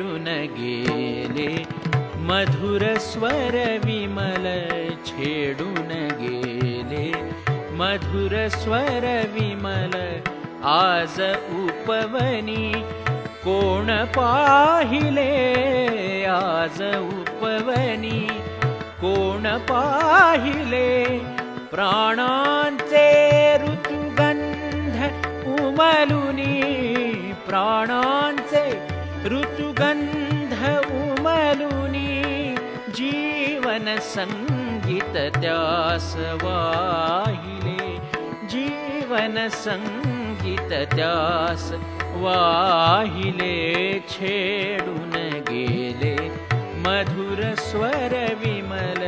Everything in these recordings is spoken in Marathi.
छेडून गेले मधुर स्वर विमल छेडून गेले मधुर स्वर विमल आज उपवनी कोण पाहिले आज उपवनी कोण पाहिले प्राणांचे ऋतुगंध उमलुनी प्राणांचे ऋतुगंध उमलुनी जीवन संगीत त्यास वाहिले जीवन संगीत त्यास वाहिले छेडून गेले मधुर स्वर विमल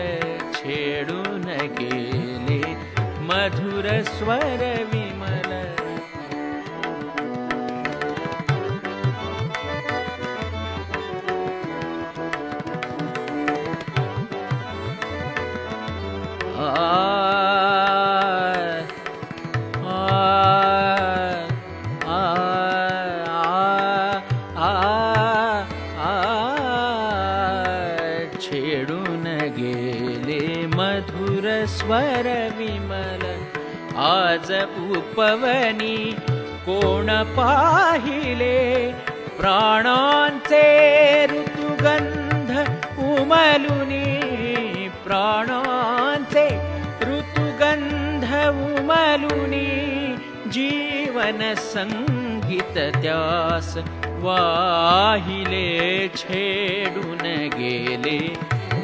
छेडून गेले मधुर स्वर विमल छेडून गेले मधुर स्वर विमल आज उपवनी कोण पाहिले प्राणांचे ऋतुगंध उमलुनी प्राणांचे ऋतुगंध उमलुनी जीवन संगीत त्यास वाहिले छेडून गेले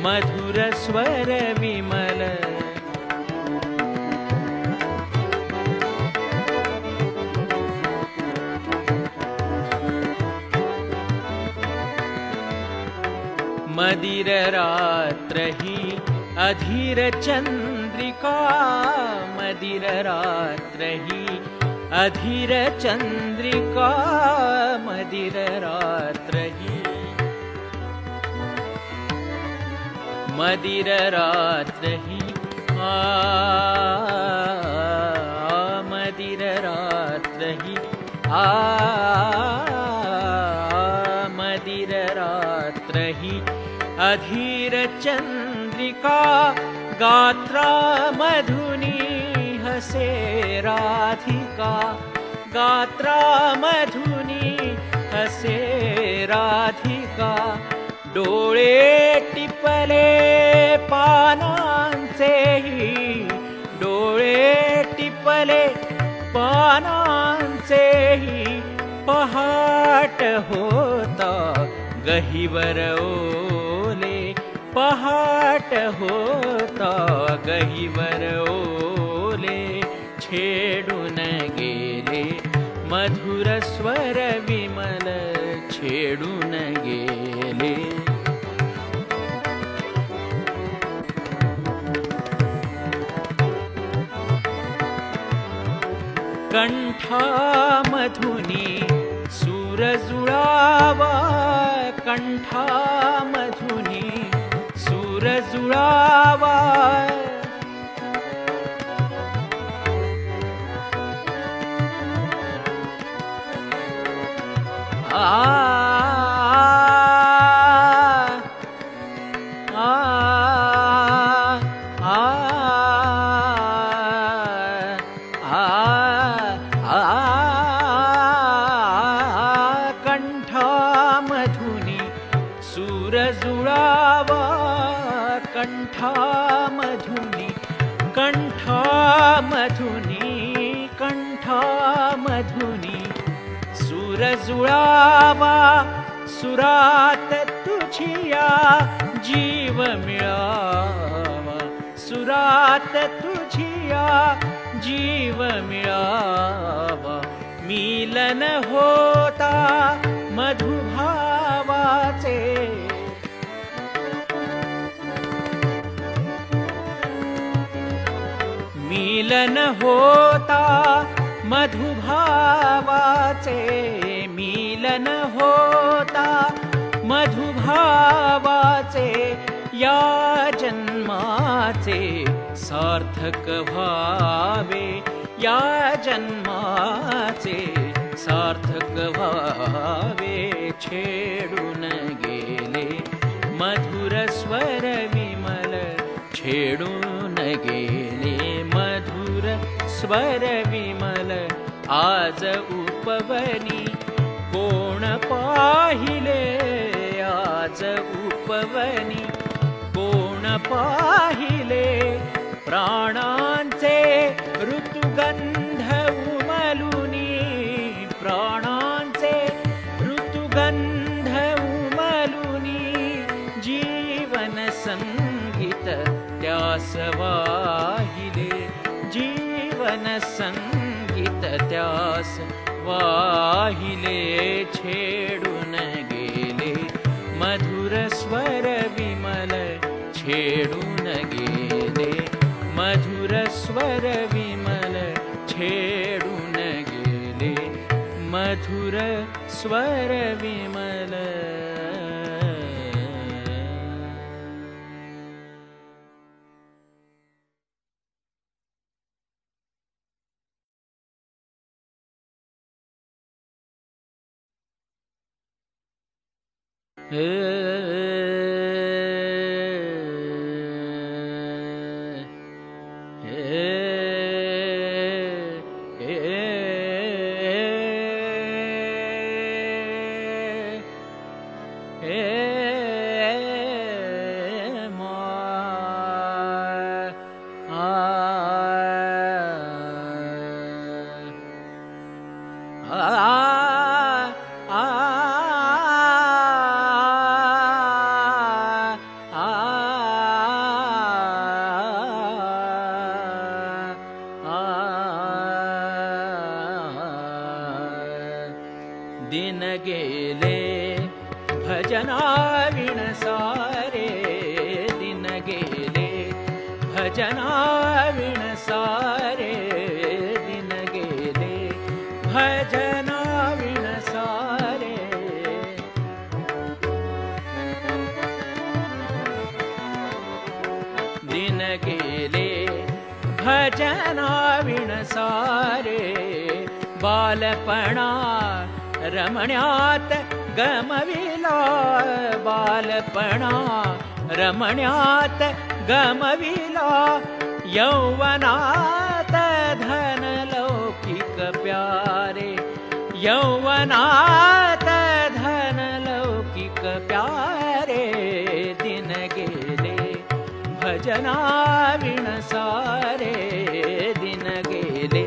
मधुर स्वर विमल मदिर रात्र ही अधीर चंद्रिका मदिर रात्र ही अधीर चंद्रिका मदिर रात्र ही मदिर रात्र ही मदिर रात्र ही मदिर रात्र ही अधीर चंद्रिका गात्रा मधुनी हसे राधिका गात्रा मधुनी हसे राधिका डोळे टिपले पानांचेही डोळे टिपले पानांचेही पहाट होता गहिवर ओले पहाट होता गहिवर ओले छेडून गेले मधुर स्वर विमल छेडून गेले कंठामधुनी सूर जुळावा कंठामधुनी सूर जुळावा कंठामधुनी सूर जुळावा कंठामधुनी कंठामधुनी कंठामधुनी सूर जुळावा सुरात तुझिया जीव मिळावा सुरात तुझिया जीव मिळावा मिलन होता मधुभावाचे मिलन होता मधुभावाचे मिलन होता मधुभावाचे या जन्माचे सार्थक व्हावे या जन्माचे सार्थक व्हावे छेडून गेले मधुर स्वर विमल छेडून गेले मधुर स्वर विमल आज उपवनी कोण पाहिले आज उपवनी कोण पाहिले प्राणांचे ऋतुगंध उमलुनी प्राणांचे ऋतुगंध उमलुनी जीवन संगीत त्यास वाहिले जीवन संगीत त्यास वाहिले छेडून गेले मधुर स्वर विमल छेडून गेले मधुर स्वर विमल छेडून गेले मधुर स्वर विमल दिन गेले भजनाविण सारे दिन गेले भजनाविण सारे दिन गेले भजनाविण सारे दिन गेले भजनाविण सारे बालपणा रमण्यात गमविला बालपणा रमण्यात गमविला यौवनात धन लौकिक प्यारे यौवनात धन लौकिक प्यारे दिन गेले भजनाविण सारे दिन गेले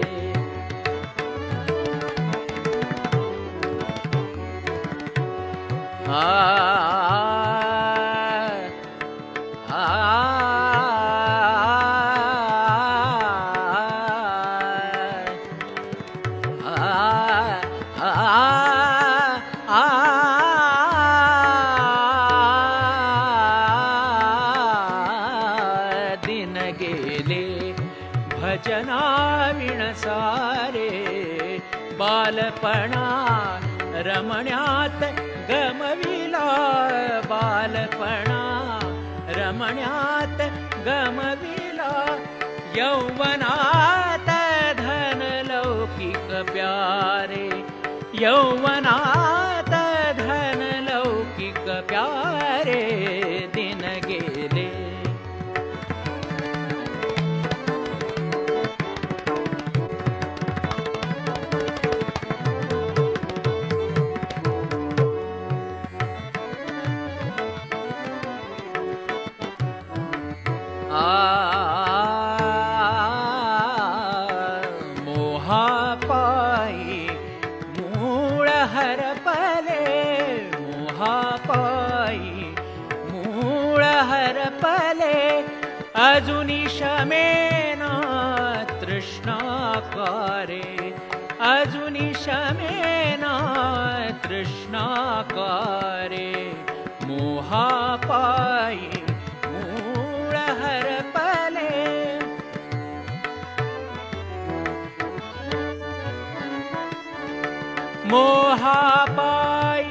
दिन गेले भजनाविण सारे बालपणा रमण्यात गमविला बालपणा रमण्यात गमविला यौवनात धन लौकिक प्यारे यौवनात धन लौकिक प्यारे दिन गेले मोहापायी मूळ हरपले मोहापायी मूळ हरपले अजुनी शमेना तृष्णाकारे अजुनी शमेना तृष्णाकारे मोहापायी मूळ हरपले मोहापायी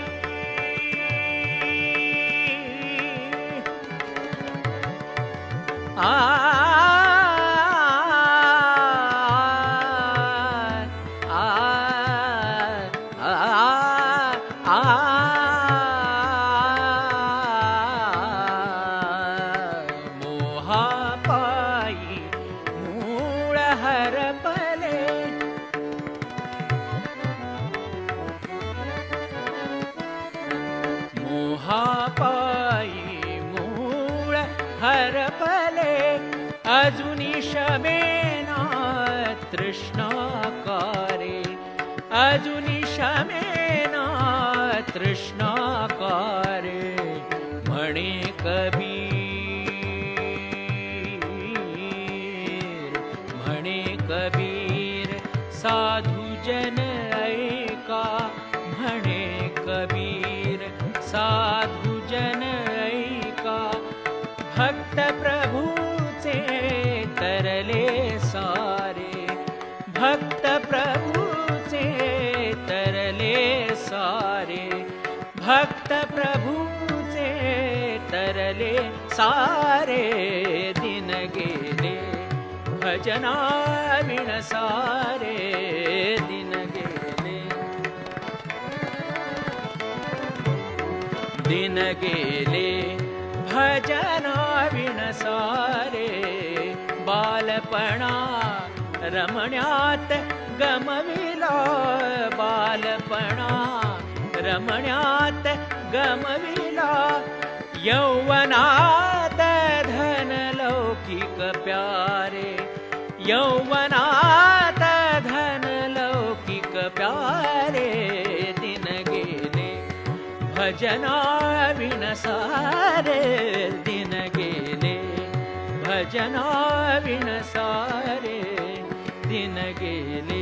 आ हरपले अजुनी शमेना तृष्णाकारे अजुनी शमेना तृष्णाकारे म्हणे कबीर साधु जन ऐका म्हणे कबीर साधु जन ऐका भक्त प्रभूचे तरले सारे भक्त प्रभूचे तरले सारे भक्त प्रभूचे तरले सारे दिन गेले भजना विण सारे दिन गेले भजना विण सारे बालपणा रमण्यात गमविला बालपणा रमण्यात गमविला यौवनात धन लौकिक प्यारे यौवनात धन लौकिक प्यारे दिन गेले भजना विण सारे दिन गेले भजना विण सारे दिन गेले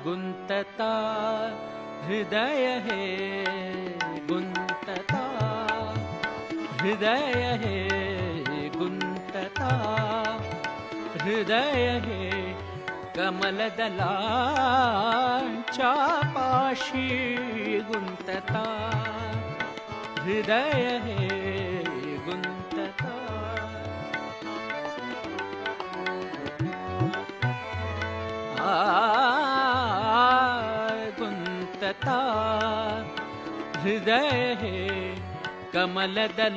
गुंतता हृदय है गुंतता हृदय है गुंतता हृदय है कमलदलांच्या पाशी गुंतता हृदय है गुंतता गुंतता हृदय है कमलदलांच्या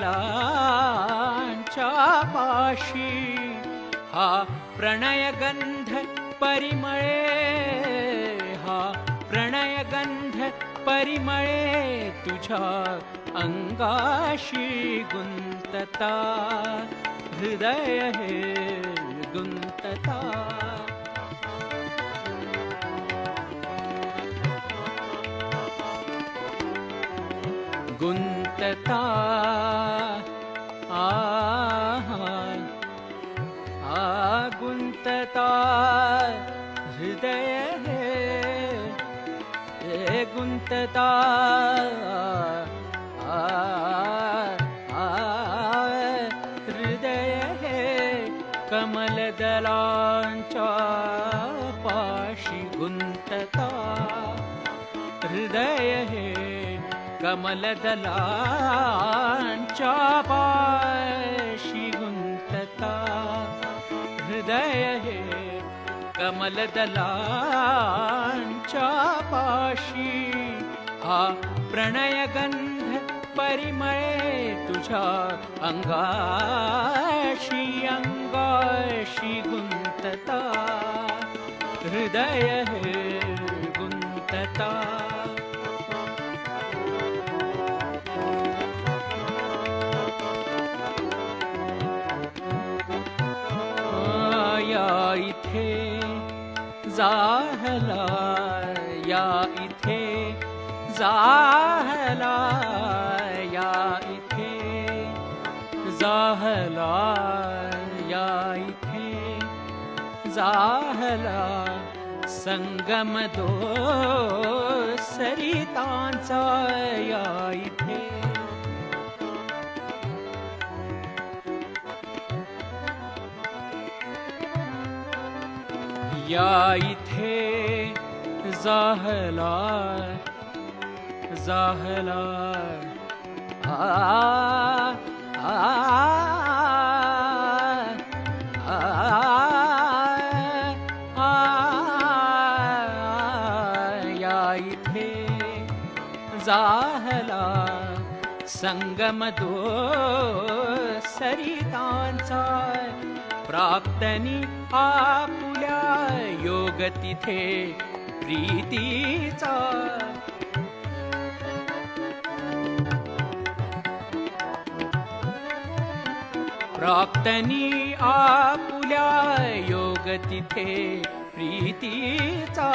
पाशी हा प्रणयगंध परिमळे हा प्रणयगंध परिमळे तुझ्या अंगाशी गुंतता हृदय है गुंतता गुंतता गुंतता हृदय है गुंतता हृदय है कमलदलांच्या पाशी गुंतता हृदय है कमलदलांच्या पाशी गुंतता हृदय है कमलदलांच्या पाशी हा प्रणयगंध परिमळे तुझ्या अंगाशी अंगाशी गुंतता हृदय है गुंतता या इथे जाहला या इथे जाहला या इथे जाहला या इथे जाहला संगम दो सरितांचा या इथे या इथे जाहला जाहला जाहला संगम दो सरितांचा प्राप्तनी आपुल्या योग तिथे प्रीतीचा प्राप्तनी आपुल्या योग तिथे प्रीतीचा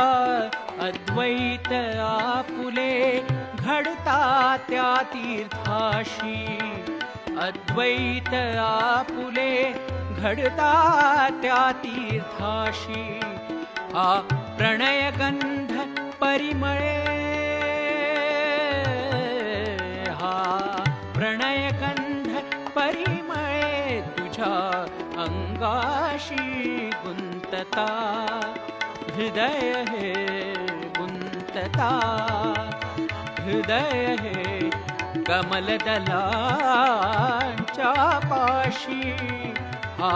अद्वैत आपुले घडता त्या तीर्थाशी अद्वैत आपुले घडता त्या तीर्थाशी हा प्रणय गंध परिमळे हा प्रणय गंध परिमळे तुझ्या अंगाशी गुंतता हृदय हे गुंतता हृदय हे कमलदलांच्या पाशी हा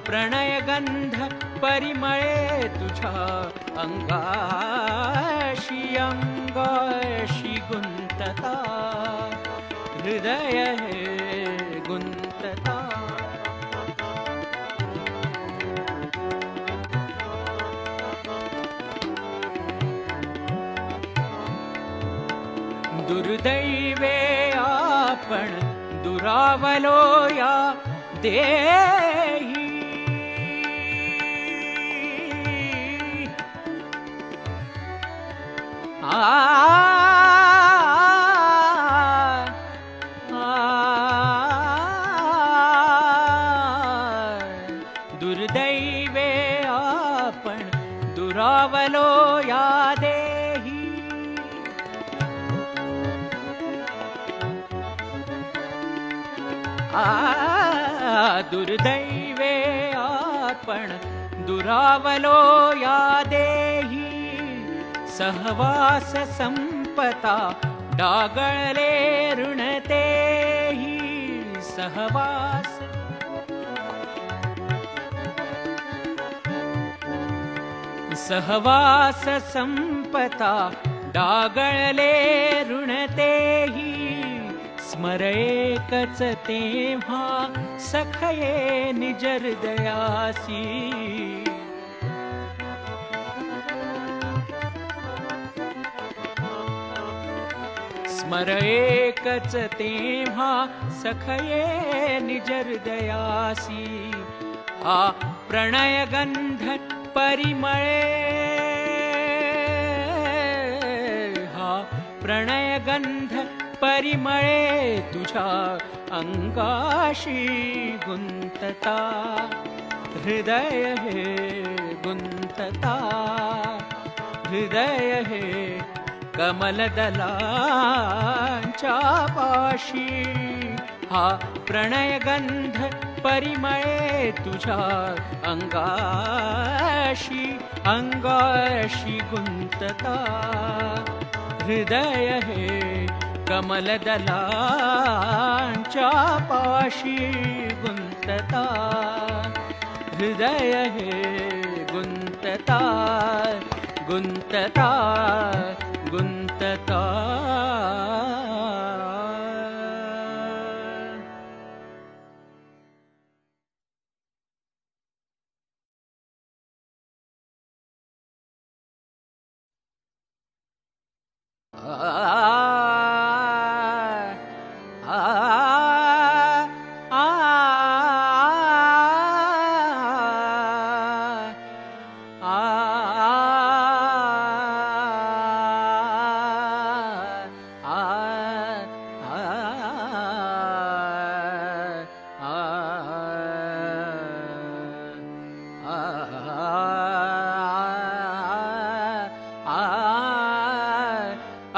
प्रणय गंध परिमळे तुझ्या अंगाशी अंगाशी गुंतता हृदय हे गुंतता दुर्दैवे आपण दुरावलो या देही दुर्दैवे आपण दुरावलो या देही दुर्दैवे आपण दुरावलो या देही सहवास संपता डागळे ऋणतेही सहवास सहवास संपता डागळे ऋणतेही स्मर एकच तेव्हा सखये निज हृदयासी स्मर एकच तेव्हा सखये निज हृदयासी हा प्रणय गंध परिमळे हा प्रणय गंध परिमळे तुझ्या अंगाशी गुंतता हृदय हे गुंतता हृदय हे कमलदलांच्या पाशी हा प्रणय गंध परिमळे तुझ्या अंगाशी अंगाशी गुंतता हृदय हे कमलदलांच्या पाशी गुंतता हृदय हे गुंतता गुंतता गुंतता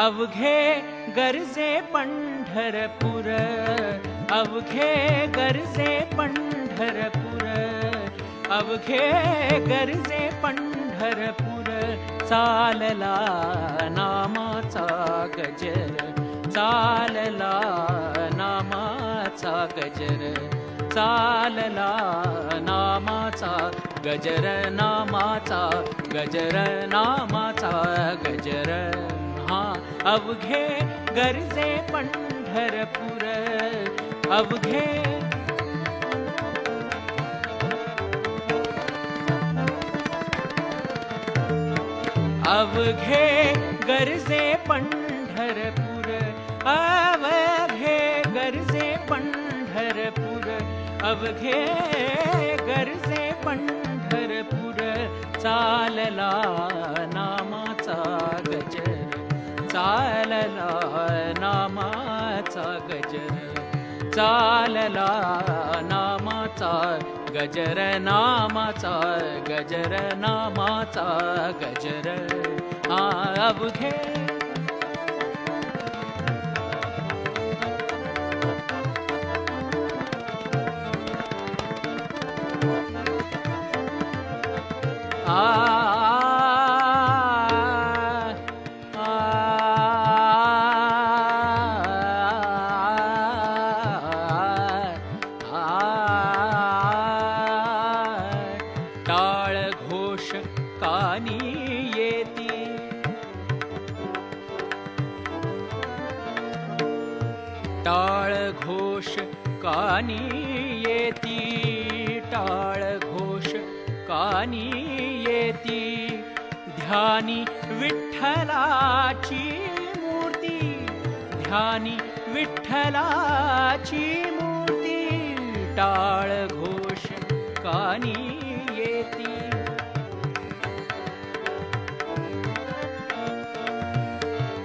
अवघे गरजे पंढरपूर अवघे गरजे पंढरपूर अवघे गरजे पंढरपूर चालला नामाचा गजर चालला नामाचा गजर चालला नामाचा गजर नामाचा गजर नामाचा गजर हा अवघे गर्जे पंढरपूर अवघे अवघे गर्जे पंढरपूर अवघे गर्जे पंढरपूर अवघे गर्जे पंढरपूर चालला नामाचा गजर चालला नामाचा गजर चालला नामाचा गजर नामाचा गजर नामाचा गजर हा अवघे टाळ घोष कानी येती टाळ घोष कानी येती टाळ घोष कानी येती ध्यानी विठ्ठलाची मूर्ती ध्यानी विठ्ठलाची मूर्ती टाळ घोष कानी येती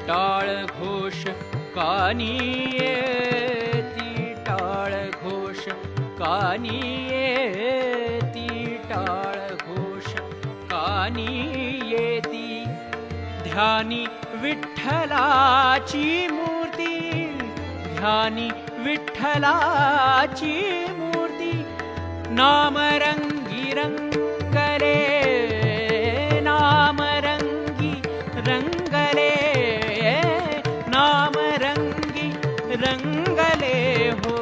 टाळ घोष कानी येती टाळ घोष कानी येती टाळ घोष कानी येती ध्यानी विठ्ठलाची मूर्ती ध्यानी विठ्ठलाची मूर्ती नामरंगी रंगले नामरंगी रंगले नामरंगी रंगले हो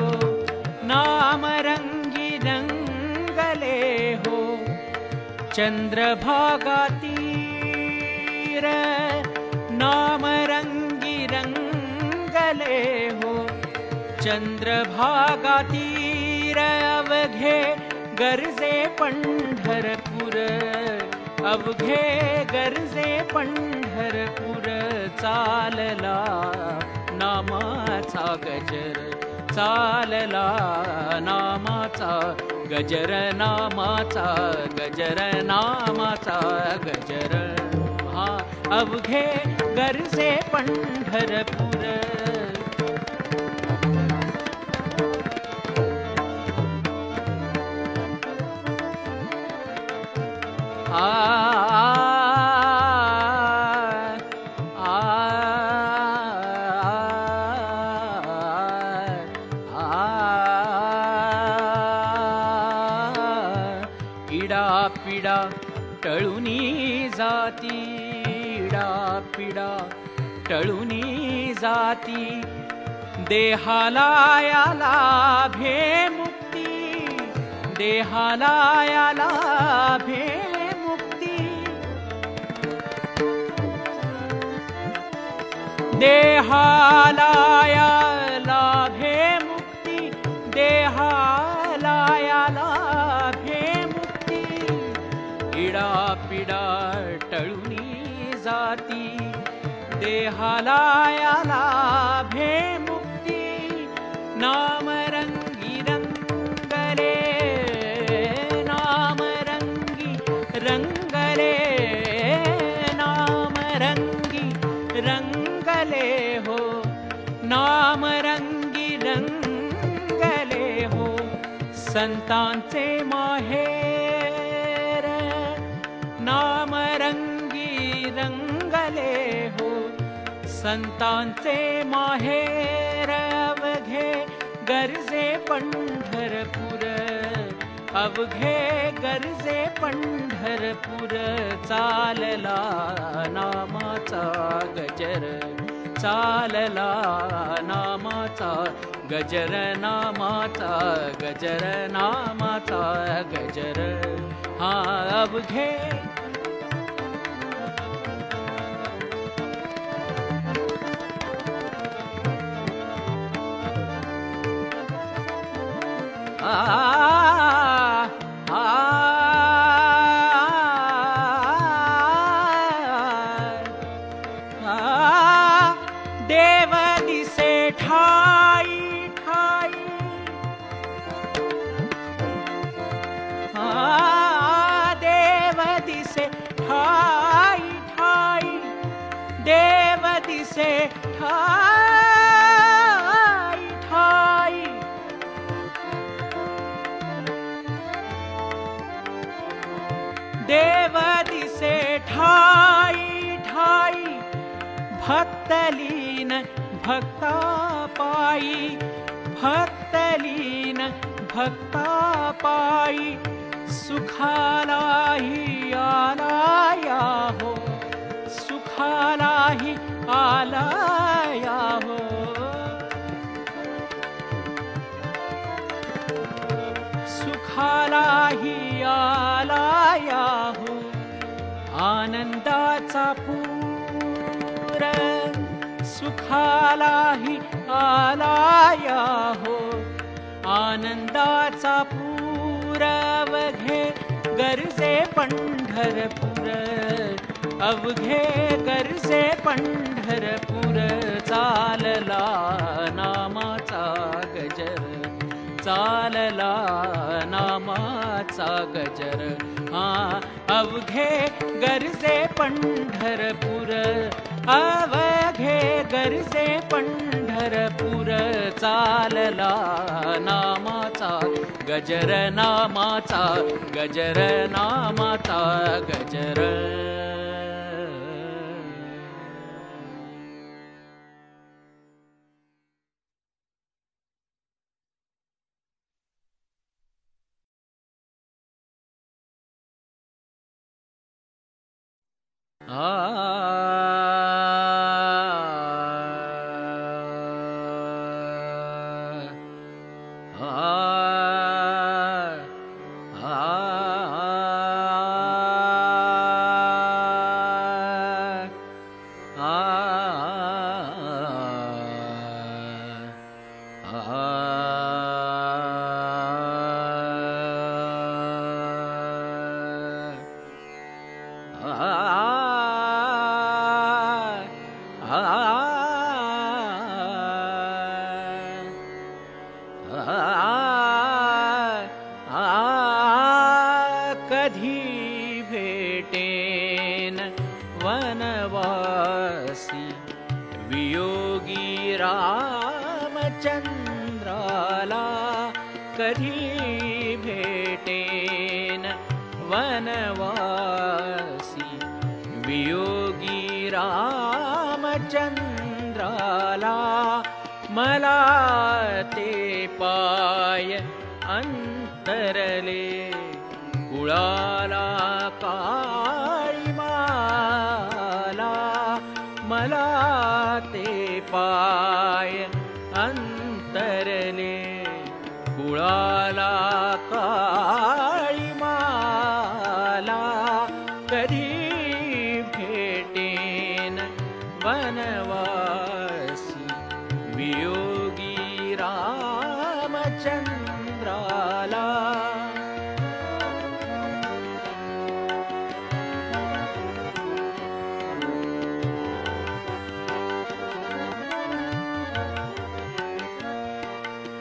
नामरंगी रंगले हो चंद्रभागा तीर नामरंगी रंगले हो चंद्रभागा तीर अवघे गर्जे पंढरपूर अवघे गर्जे पंढरपूर चालला नामाचा गजर चालला नामाचा गजर नामाचा गजर नामाचा गजर हा अवघे गर्जे पंढरपूर इडा पिडा टळुनी जाती इडा पिडा टळुनी जाती देहाला याला भे मुक्ती देहाला याला भे मुक्ती देहाला याला भे मुक्ती देहाला याला भे मुक्ती इडा पिडा टळुनी जाती देहाला याला भे मुक्ती नामरंगी रंगले नामरंगी रंगले नामरंगी रंगले हो नामरंगी रंगले हो संतांचे माहेर नामरंगी रंगले हो संतांचे माहेर अवघे गर्जे पंढरपूर अवघे गर्जे पंढरपूर चालला नामाचा गजर चालला नामाचा गजर नामाचा गजर नामाचा गजर हा अवघे देव दिसे ठाई ठाई, देव दिसे ठाई ठाई, देव दिसे ठाई ठाई, देव दिसे ठाई ठाई, भक्तलीन भक्ता पाई, भक्तलीन भक्ता पाई, सुखालाही आलाया हो, सुखालाही आलाया हो, सुखालाही आलाया हो, आनंदाचा पूर सुखालाही आलाया हो, आनंदाचा पूर अवघे गरजे पंढरपूर, अवघे गरजे पंढरपूर, चालला नामाचा गजर, चालला नामाचा गजर, अवघे गरजे पंढरपूर, अवघे गरजे पंढरपूर, चालला नामाचा गजर, नामाचा गजर, नामाचा गजर. कधी भेटेन वनवासी वियोगी रामचंद्राला, कधी भेटेन वनवासी वियोगी रामचंद्राला, मला ते पाय अंतरले कुळाला काळीमाला, मला ते पाय अंतरले कुळाला काळीमाला, कधी भेटेन वनवासी वियोगी रामचंद्राला.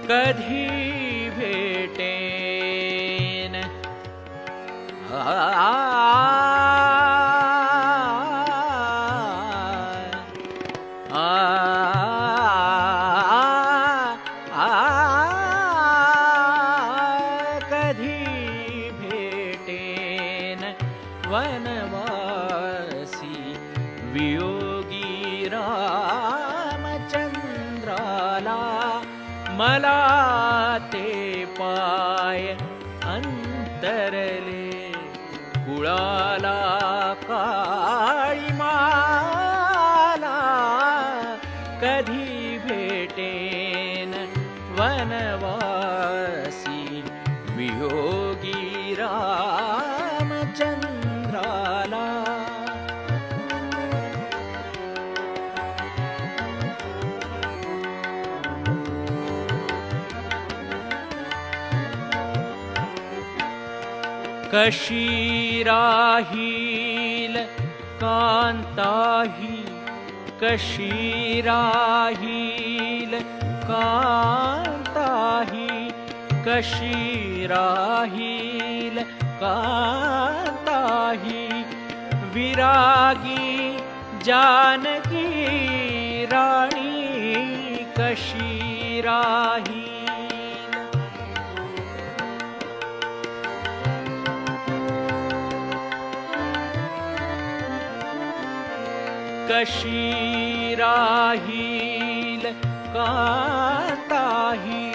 कधी भेटेन कधी भेटेन वनवासी वियोगी रामचंद्राला, मला ते पाय अंतरले कुळाला काळीमाला, कधी भेटेन वनवासी वियोगी रामचंद्राला. कशी राहील कांताही, कशी राहील कांताही, कशी राहील कांताही, विरागी जानकी राणी कशी राहील. कशी राहील कांताही,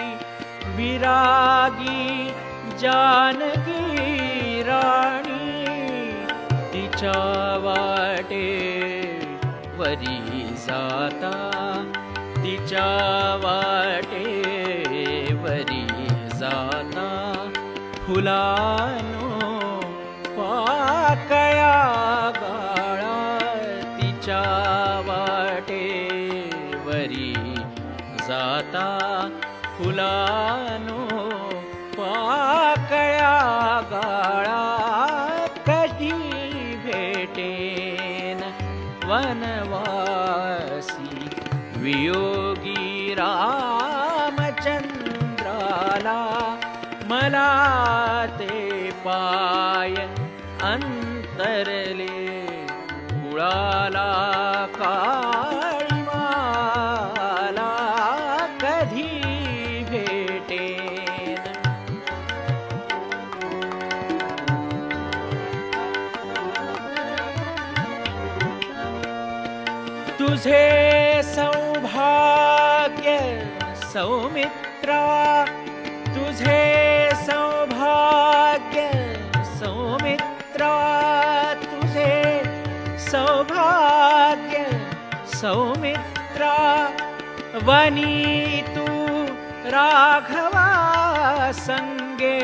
विरागी जानकी राणी तिच्या वाटे वरी जाता, तिच्या वाटे वरी जाता, फुलानो पाकळ्या गाळा तिच्या वाटे वरी जाता, फुलानो पाकळ्या गाळा. कधी भेटेन वनवासी वियोगी रामचंद्राला, मला ते पाय अंतरले कुळाला काळीमाला. कधी भेटेन तुझे सौभाग्य सौमित्रा, तुझे सौभाग्य सौमित्रा, तुझे सौभाग्य सौमित्रा, वनी तू राघवा संगे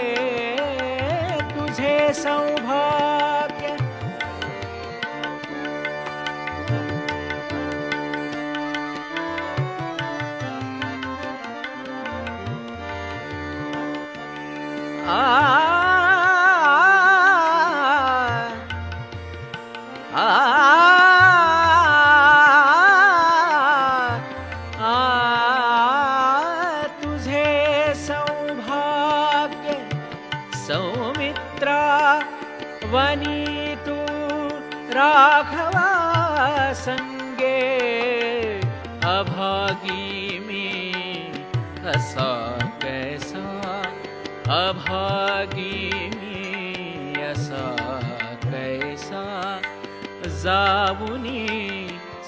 तुझे सौभाग्य. तुझे सौभाग्य सौमित्रा, वनी तू राघवा संगे, अभागी मी असा कैसा, अभागी मी असा कैसा, जाऊनी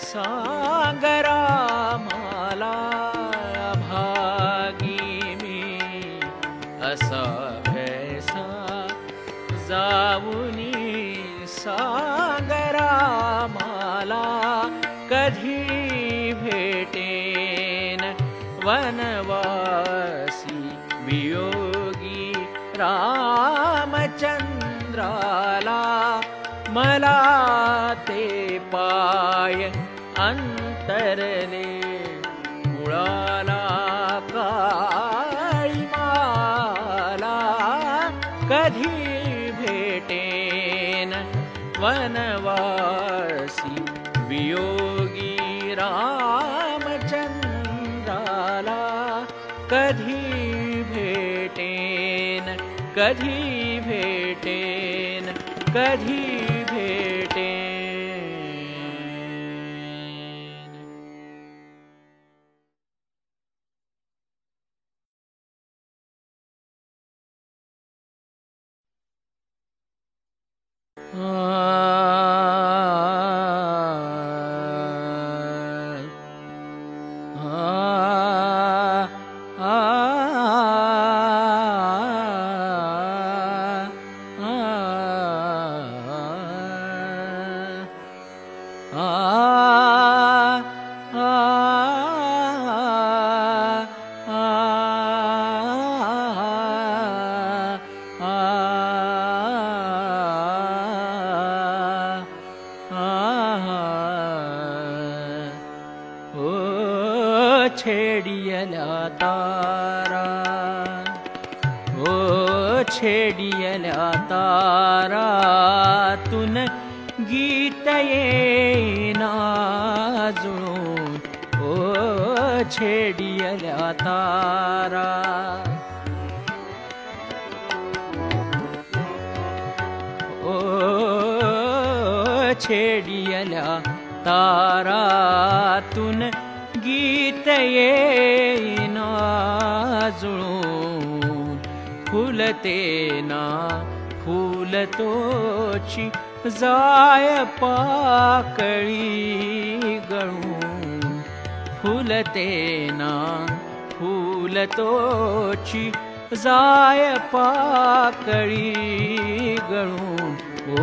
सागरा मला, अभागी मी असा कैसा, जाऊनी सागरा मला. कधी भेटेन वनवासी वियोगी रामचंद्राला, मला ते पाय अंतरले कुळाला काळीमाला. कधी भेटेन वनवासी वियोगी रामचंद्राला, कधी भेटेन, कधी भेटेन, कधी भेटेन. छेडियला तारा, ओ छेडियल्या तारातून गीत येईना जुळून, ओ छेडियल्या तारा. ओ छेडियल्या तारातून गीत येईना जुळून, फुलते ना फुलतोची जाय पाकळी गळून, फुलते ना फुलतोची जाय पाकळी गळून, ओ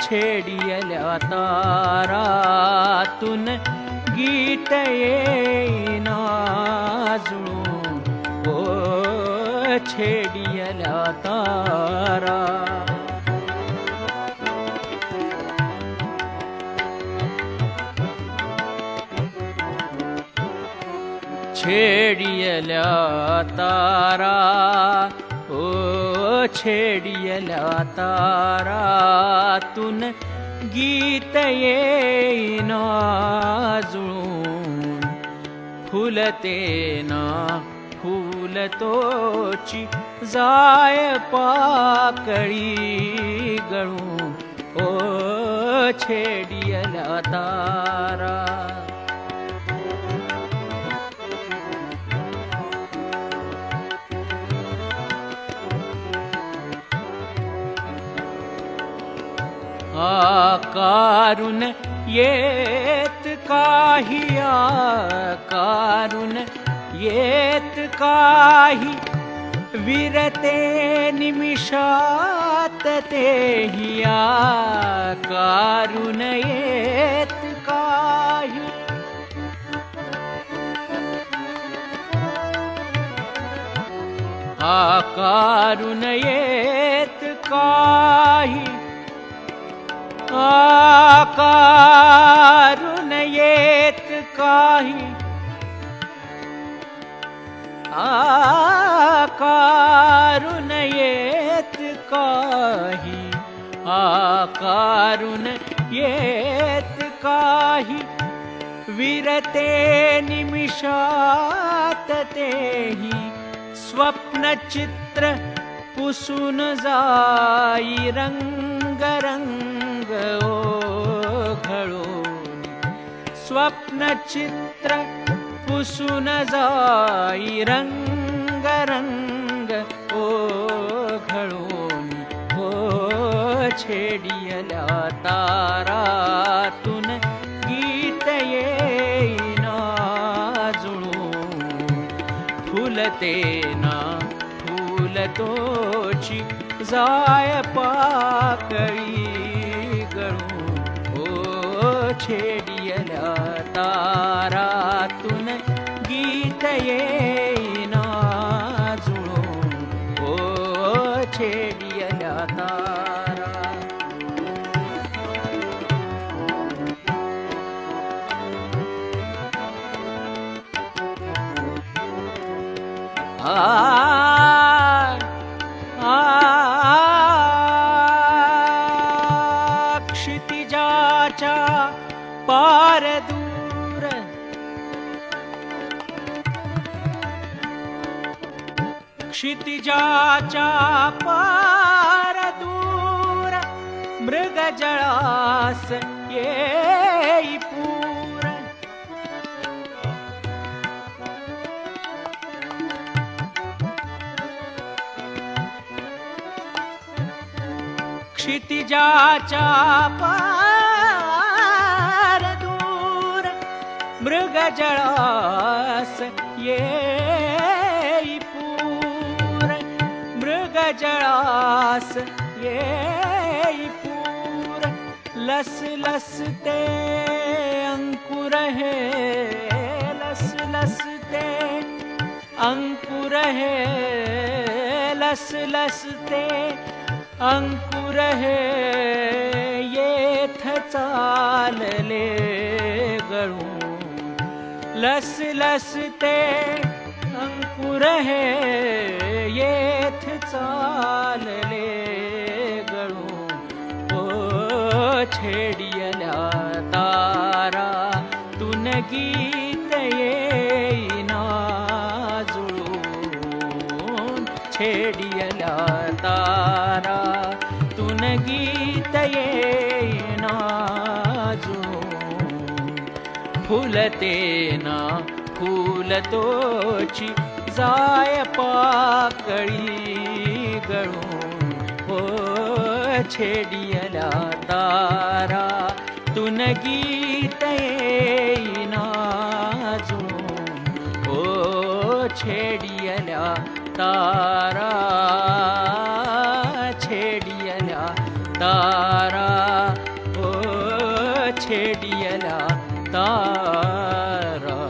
छेडियल्या तारातून गीत येईना जुळून, ओ छेडियल्या तारा. छेडियल्या तारा, ओ छेडियल्या तारातून गीत येईना जुळून, फुलते ना फुलतोची जाय पाकळी गळून, ओ छेडियल्या तारा. आकारून येत काही, आकारून येत काही, विरते निमिषात तेही आकारून येत काही. आकारून येत काही, आकारून येत काही, आकारून येत काही, आकारून येत काही, विरते निमिषात तेही स्वप्नचित्र पुसून जाई रंग रंग ओघळून, स्वप्नचित्र पुसून जाई रंग रंग ओघळून, ओ छेडियल्या तारातून गीत येईना जुळून, फुलते ना फुलतोची जाय पाकळी गळून, ओ छेडियल्या तारातून गीत येईना जुळून, ओ छेडियल्या तारा. क्षितिजाच्या पार दूर, क्षितिजाच्या पार दूर, मृगजळास येई पूर. क्षितिजाच्या पार दूर, मृगजळास येई पूर, मृगजळास येई पूर. लस लसते अंकुर हे, लस लसते अंकुर हे, लस लसते अंकुर हे, येथ चालले गळून. लस लसते अंकुर हे, येथ चालले छेडियल्या तारा तुन गीत येईना जुळून छेडियल्या तारा तुन गीत येईना जुळून फुलते ना फूल तोची जाय पाकळी गळून हो छेडियल्या तारा तुन गीत येईना जुळून हो छेडियल्या तारा छेडियल्या तारा हो छेडियल्या तारा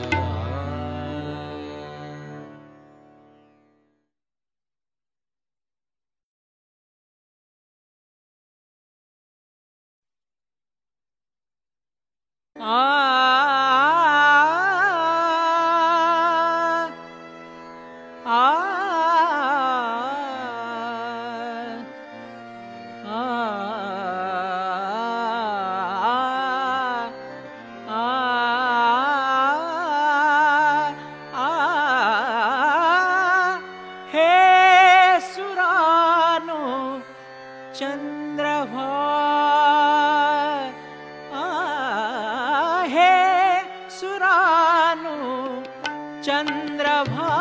चंद्रभा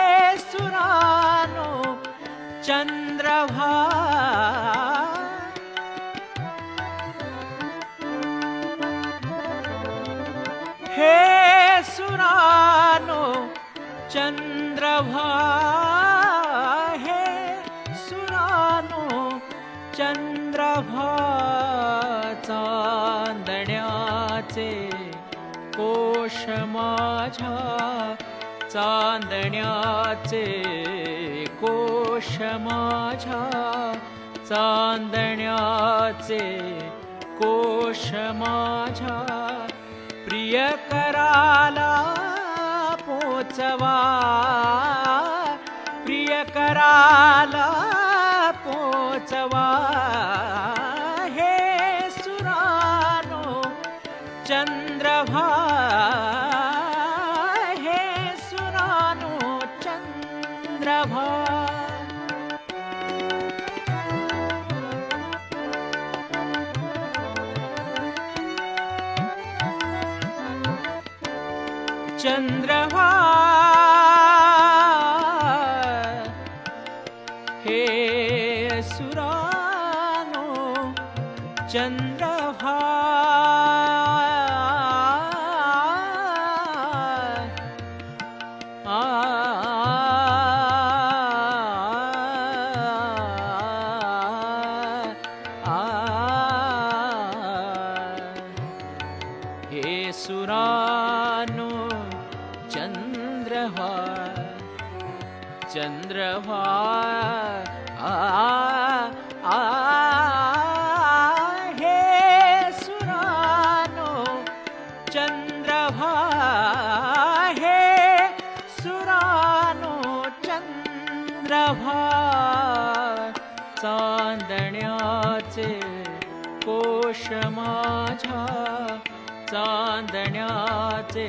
हे सुरानो चंद्रभा हे सुरानो चंद्रभा हे सुरानो चंद्रभा चांदण्याचे कोश माझ्या चांदण्याचे कोश माझ्या चांदण्याचे कोश माझ्या प्रियकराला पोचवा प्रियकराला पोचवा हे सुरानो चंद्रभा हे सुरानो चंद्रभा चंद्रभा हे सुरानो चंद्रभा हे सुरानो चंद्रभा चंद्रभा हे सुरानो चंद्रभा हे सुरानो चंद्रभा चांदण्याचे कोश माझ्या चांदण्याचे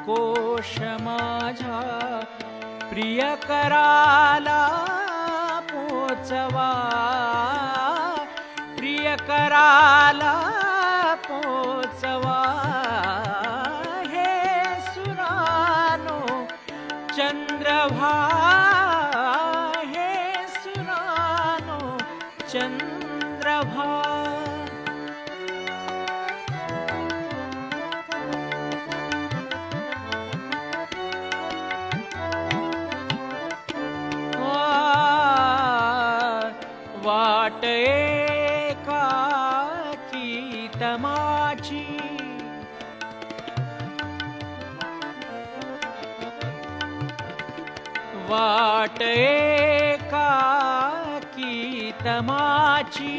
कोश माझ्या प्रियकराला पोचवा प्रियकराला पोचवा हे सुरानो चंद्रभा हे सुरानो चंद्रभा वाट एकाकी तमाची वाट एकाकी तमाची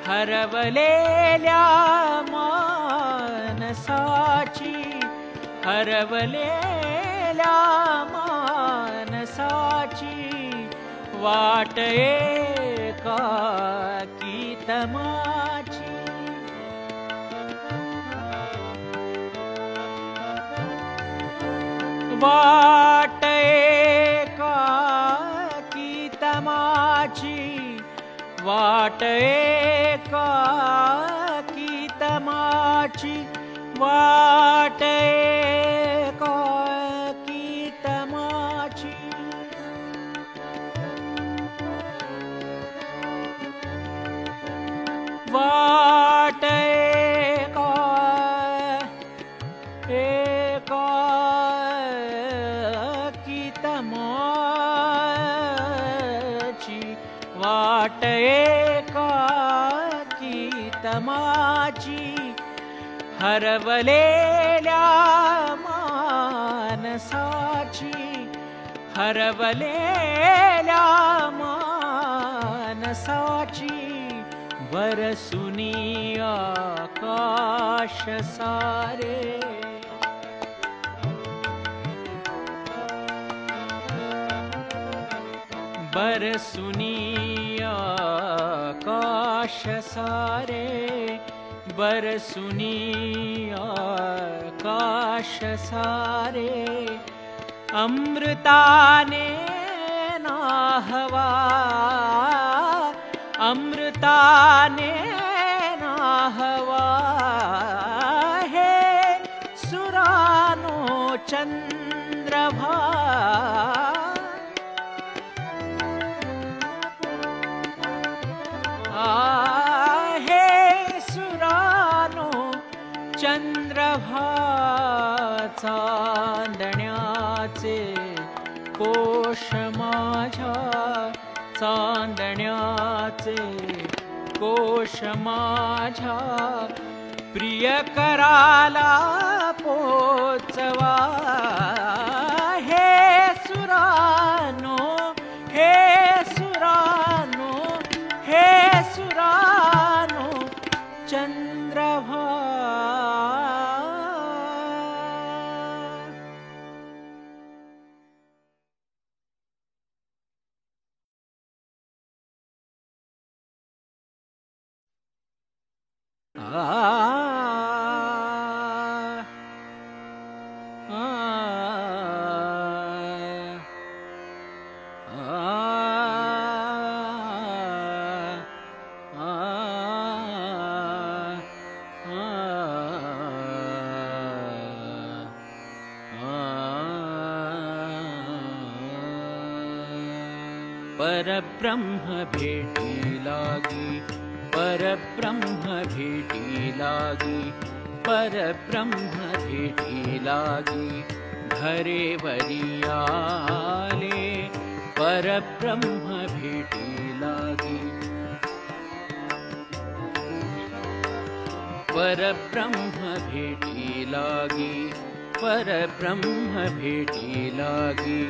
हरवलेल्या मानसाची हरवलेल्या मानसाची वाट एकाकी तमाची वाट एकाकी तमाची वाट एकाकी तमाची वाट एकाकी तमाची वाट एकाकी तमाची वाट एकाकी तमाची हरवलेल्या मानसाची हरवलेल्या मानसाची बरसुनी आकाश सारे बरसुनी आकाश सारे बरसुनी आकाश सारे अमृताने नाहवा अमृताने नाहवा हे सुरानो चंद्रभा हे सुरानो चंद्रभा चांदण्याचे कोश माझ्या चांदण्याचे कोश माझ्या प्रियकराला पोचवा हे सुरानो हे सुरानो हे सुरानो चंद्रभा परब्रह्म भेटी लागी परब्रह्म भेटी लागी परब्रह्म भेटी लागी घरे वरियाले परब्रह्म भेटी लागी परब्रह्म भेटी लागी परब्रह्म भेटी लागी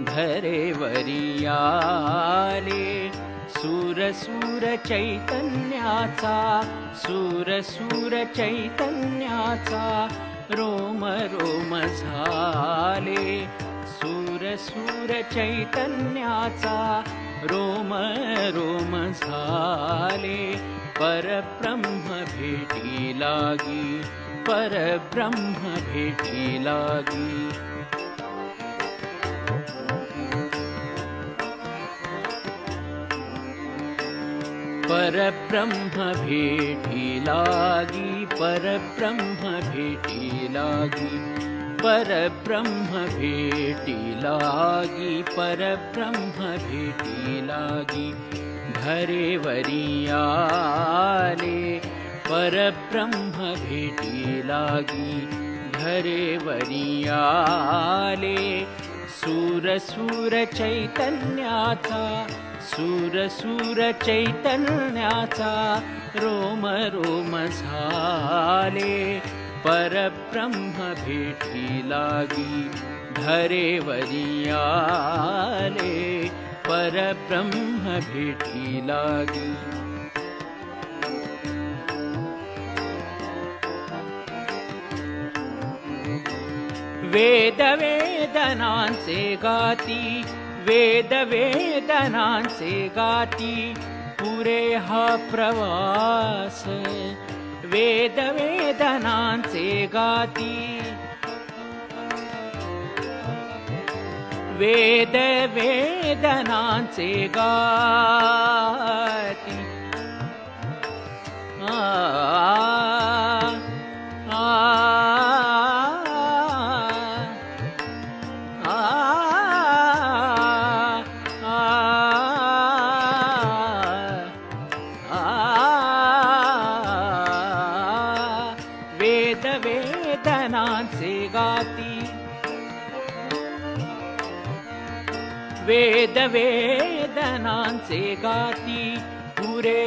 घरे वरियाले सूर सूर चैतन्याचा सूर सूर चैतन्याचा रोम रोम झाले सूर सूर चैतन्याचा रोम रोम झाले परब्रह्म भेटी लागी परब्रह्म भेटी लागी परब्रह्म भेटी लागी परब्रह्म भेटी लागी परब्रह्म भेटी लागी परब्रह्म भेटी लागी घरे वरियाले परब्रह्म भेटी लागी घरे वरियाले सूर सूर चैतन्याचा सूर सूर चैतन्याचा रोम रोम झाले परब्रह्म भेटी लागी घरे वरियाले परब्रह्म भेटी लागी वेद वेदनांचे गाती वेद वेदनांचे गाती पुरे हा प्रवास वेद वेदनांचे गाती वेद वेदनांचे गाती आ आ वेद वेदनांचे गाती वेद वेदनांचे गाती पुरे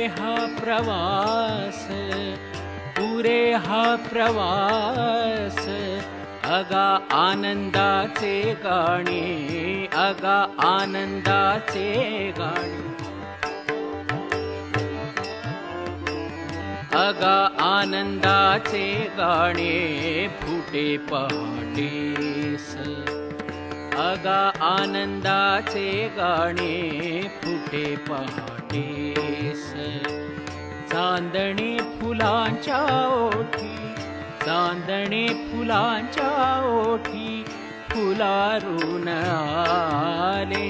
हा प्रवास अगा आनंदाचे गाणे अगा आनंदाचे गाणे अगा आनंदाचे गाणे फुटे पहाटेस अगा आनंदाचे गाणे फुटे पहाटेस चांदणे फुलांच्या ओठी चांदणे फुलांच्या ओठी फुलारून आले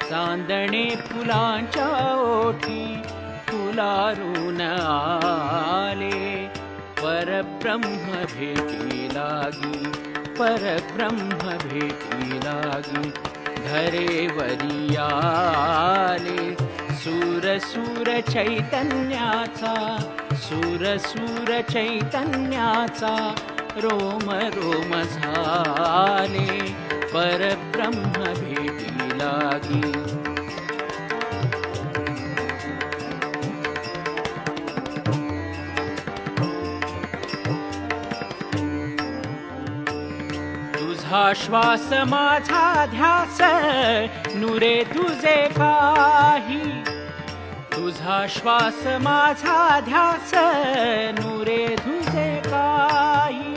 चांदणे फुलांच्या ओठी फुलारून आले परब्रह्म भेटी लागी परब्रह्म भेटी लागी धरेवरी आले सूर सूर चैतन्याचा सूर सूर चैतन्याचा रोम रोम झाले परब्रह्म भेटी लागी तुझा श्वास माझा ध्यास नुरे तुझे काही तुझा श्वास माझा ध्यास नुरे तुझे काही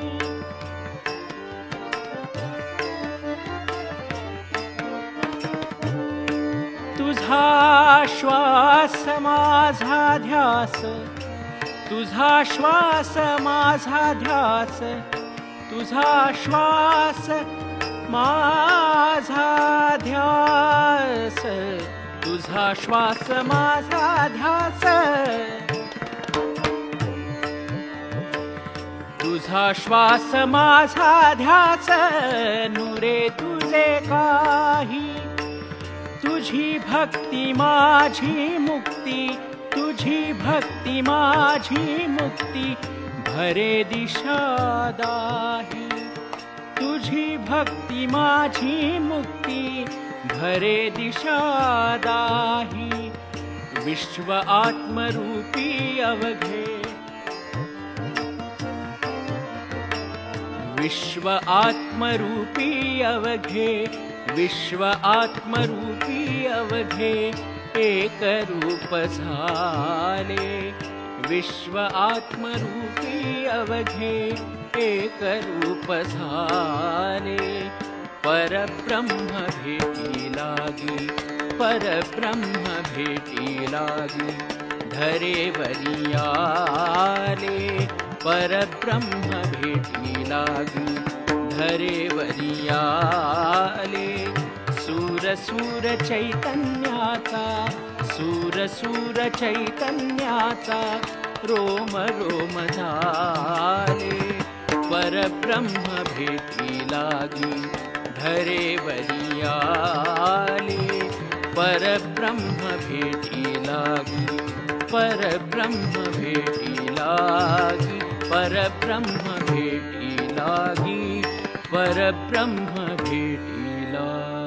तुझा श्वास माझा ध्यास तुझा श्वास माझा ध्यास तुझा श्वास माझा ध्यास तुझा श्वास माझा ध्यास तुझा श्वास माझा ध्यास नुरे तुझे काही तुझी भक्ती माझी मुक्ती तुझी भक्ती माझी मुक्ती भरे दिशा दाही तुझी भक्ती माझी मुक्ती भरे दिशा दाही विश्व आत्मरूपी अवघे विश्व आत्मरूपी अवघे विश्व आत्मरूपी अवघे एक रूप झाले विश्व आत्मरूपी अवघे एक रूप झाले परब्रह्म भेटी लागी परब्रह्म भेटी लागी धरेवरी आले परब्रह्म भेटी लागी धरेवरी आले सूर सूर चैतन्याचा सूर सूर चैतन्याचा रोम रोम झाले परब्रह्म भेटी लागी धरेवरी आले परब्रह्म भेटी लागी परब्रह्म भेटी लागी परब्रह्म भेटी लागी परब्रह्म भेटी लागी